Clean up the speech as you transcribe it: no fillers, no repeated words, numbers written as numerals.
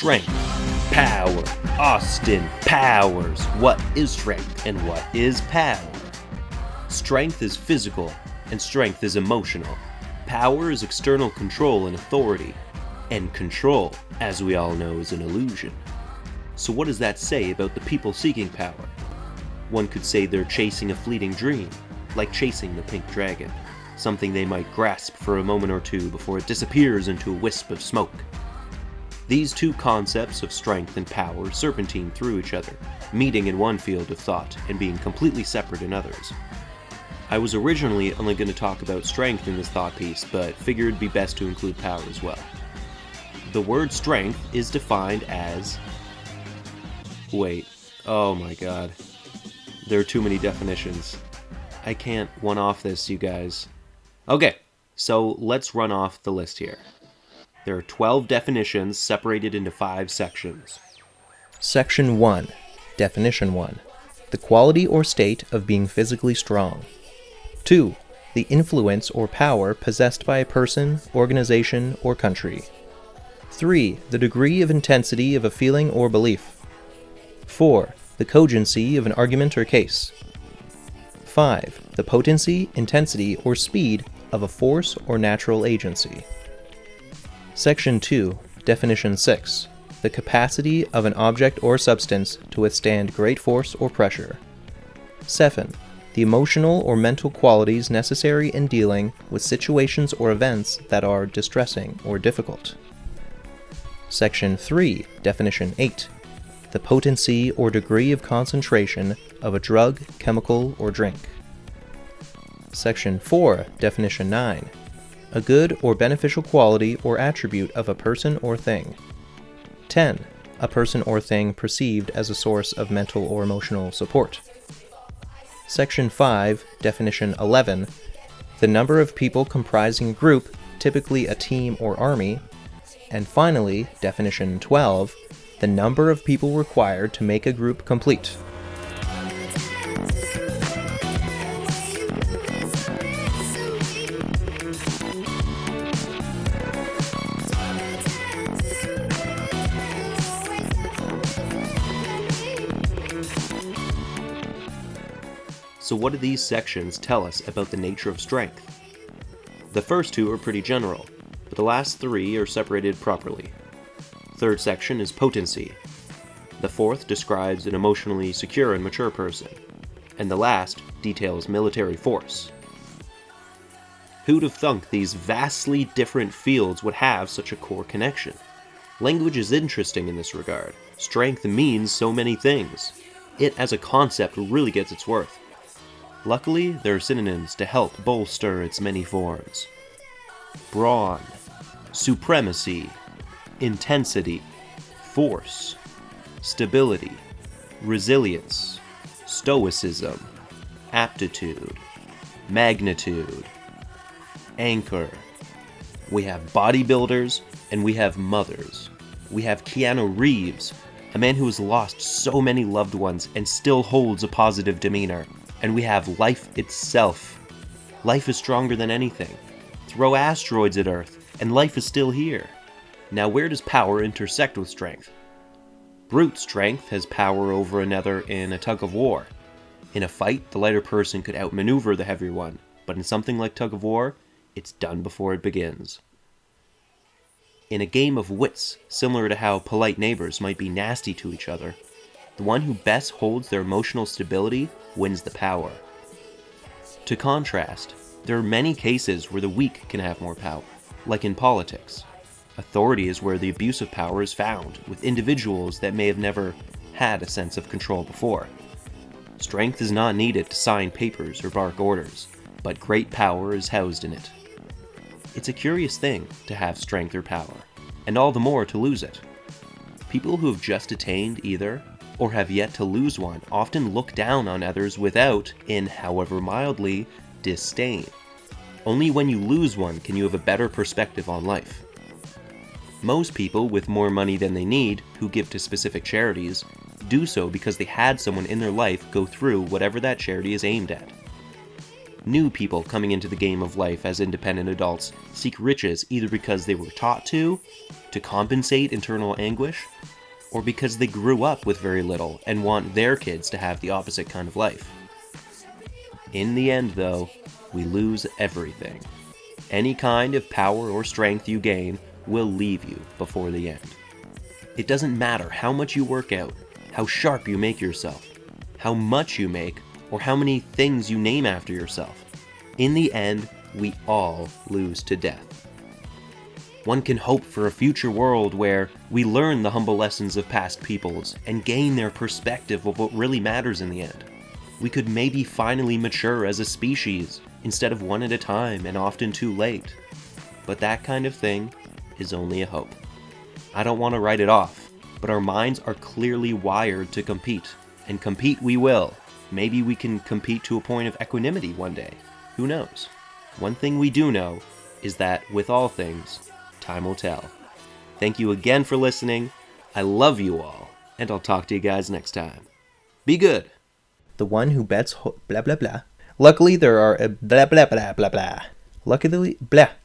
Strength, power, Austin Powers. What is strength and what is power? Strength is physical and strength is emotional. Power is external control and authority. And control, as we all know, is an illusion. So what does that say about the people seeking power? One could say they're chasing a fleeting dream, like chasing the pink dragon, something they might grasp for a moment or two before it disappears into a wisp of smoke. These two concepts of strength and power serpentine through each other, meeting in one field of thought and being completely separate in others. I was originally only going to talk about strength in this thought piece, but figured it'd be best to include power as well. The word strength is defined as... Wait, oh my god. There are too many definitions. I can't one-off this, you guys. Okay, so let's run off the list here. There are 12 definitions separated into 5 sections. Section 1. Definition 1. The quality or state of being physically strong. 2. The influence or power possessed by a person, organization, or country. 3. The degree of intensity of a feeling or belief. 4. The cogency of an argument or case. 5. The potency, intensity, or speed of a force or natural agency. Section 2. Definition 6. The capacity of an object or substance to withstand great force or pressure. 7. The emotional or mental qualities necessary in dealing with situations or events that are distressing or difficult. Section 3. Definition 8. The potency or degree of concentration of a drug, chemical, or drink. Section 4. Definition 9. A good or beneficial quality or attribute of a person or thing. 10. A person or thing perceived as a source of mental or emotional support. Section 5. Definition 11. The number of people comprising a group, typically a team or army. And finally, Definition 12. The number of people required to make a group complete. So what do these sections tell us about the nature of strength? The first two are pretty general, but the last 3 are separated properly. Third section is potency. The fourth describes an emotionally secure and mature person. And the last details military force. Who'd have thunk these vastly different fields would have such a core connection? Language is interesting in this regard. Strength means so many things. It as a concept really gets its worth. Luckily, there are synonyms to help bolster its many forms. Brawn, supremacy, intensity, force, stability, resilience, stoicism, aptitude, magnitude, anchor. We have bodybuilders and we have mothers. We have Keanu Reeves, a man who has lost so many loved ones and still holds a positive demeanor. And we have life itself. Life is stronger than anything. Throw asteroids at Earth, and life is still here. Now where does power intersect with strength? Brute strength has power over another in a tug of war. In a fight, the lighter person could outmaneuver the heavier one, but in something like tug of war, it's done before it begins. In a game of wits, similar to how polite neighbors might be nasty to each other, the one who best holds their emotional stability wins the power. To contrast, there are many cases where the weak can have more power, like in politics. Authority is where the abuse of power is found, with individuals that may have never had a sense of control before. Strength is not needed to sign papers or bark orders, but great power is housed in it. It's a curious thing to have strength or power, and all the more to lose it. People who have just attained either, or have yet to lose one, often look down on others without, in however mildly, disdain. Only when you lose one can you have a better perspective on life. Most people with more money than they need, who give to specific charities, do so because they had someone in their life go through whatever that charity is aimed at. New people coming into the game of life as independent adults seek riches either because they were taught to compensate internal anguish, or because they grew up with very little and want their kids to have the opposite kind of life. In the end, though, we lose everything. Any kind of power or strength you gain will leave you before the end. It doesn't matter how much you work out, how sharp you make yourself, how much you make, or how many things you name after yourself. In the end, we all lose to death. One can hope for a future world where we learn the humble lessons of past peoples and gain their perspective of what really matters in the end. We could maybe finally mature as a species instead of one at a time and often too late. But that kind of thing is only a hope. I don't want to write it off, but our minds are clearly wired to compete, and compete we will. Maybe we can compete to a point of equanimity one day. Who knows? One thing we do know is that, with all things, time will tell. Thank you again for listening. I love you all, and I'll talk to you guys next time. Be good. The one who bets blah blah blah. Luckily, there are a blah blah blah blah blah. Luckily, blah.